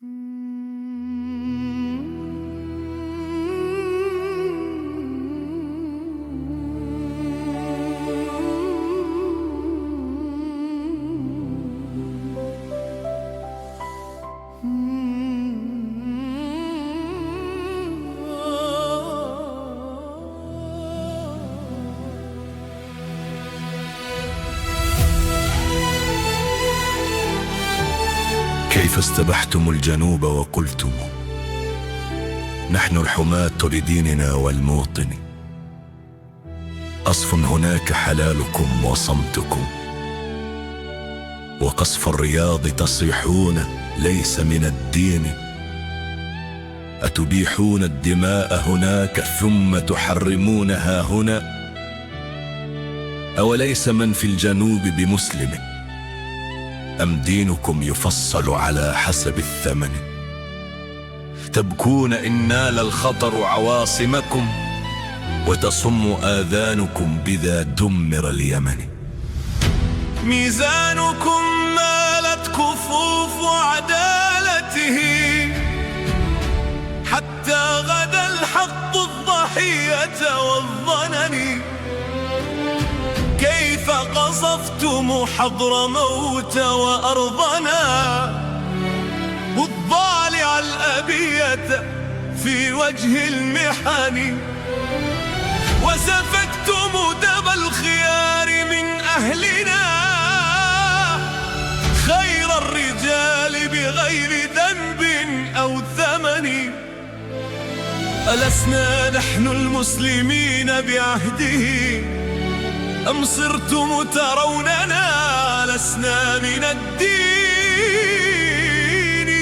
كيف استبحتم الجنوب وقلتم نحن الحماة لديننا والموطن، أصف هناك حلالكم وصمتكم، وقصف الرياض تصيحون ليس من الدين، أتبيحون الدماء هناك ثم تحرمونها هنا، أوليس من في الجنوب بمسلم، أم دينكم يفصل على حسب الثمن؟ تبكون إن نال الخطر عواصمكم، وتصم آذانكم بذا دمر اليمن. ميزانكم مالت كفوف عدالته، حتى غدا الحق الضحية والظنن. كيف قصفتم حضرموت وأرضنا، والضالع الأبية في وجه المحن، وسفكتم دم الخيار من أهلنا، خير الرجال بغير ذنب أو ثمن. ألسنا نحن المسلمين بعهده، أم صرتم تروننا لسنا من الدين؟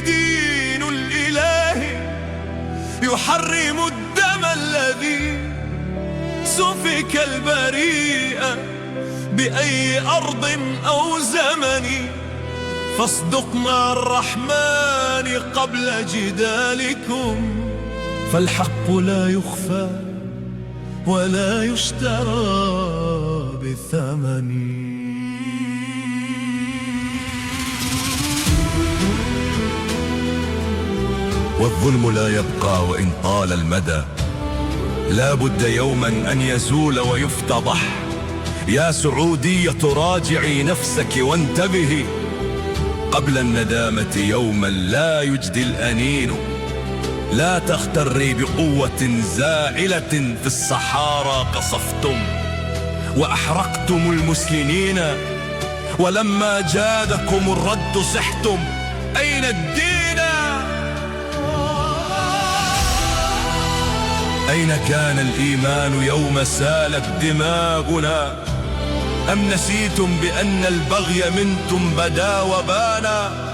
دين الإله يحرم الدم الذي سفك البريء بأي أرض أو زمن. فاصدق مع الرحمن قبل جدالكم، فالحق لا يخفى ولا يشترى بالثمن. والظلم لا يبقى وإن طال المدى، لا بد يوما أن يزول ويفتضح. يا سعودية راجعي نفسك وانتبهي، قبل الندامة يوما لا يجدي الأنين. لا تغتري بقوة زائلة، في الصحارى قصفتم وأحرقتم المسلمين، ولما جادكم الرد صحتم أين الدين؟ أين كان الإيمان يوم سالت دماغنا؟ أم نسيتم بأن البغي منكم بدا وبانا؟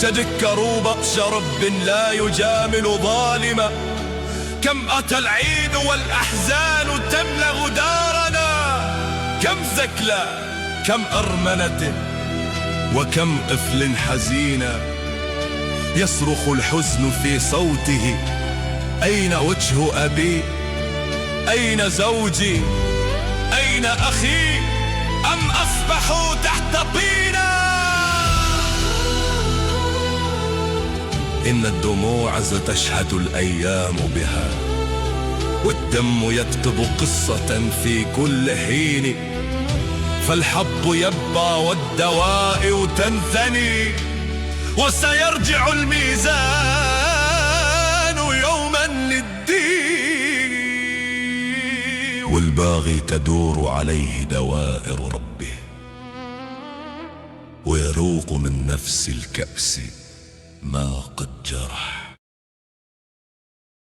تذكروا بطش رب لا يجامل ظالما، كم أتى العيد والأحزان تملأ دارنا، كم ثكلى كم أرمنة وكم طفل حزينا، يصرخ الحزن في صوته أين وجه أبي؟ أين زوجي؟ أين أخي؟ أم أصبحوا تحت طينا؟ إن الدموع ستشهد الأيام بها، والدم يكتب قصة في كل حين، فالحق يبقى والدوائر تنثني، وسيرجع الميزان يوما للدين، والباغي تدور عليه دوائر ربه، ويروق من نفس الكأس ما قد جرح.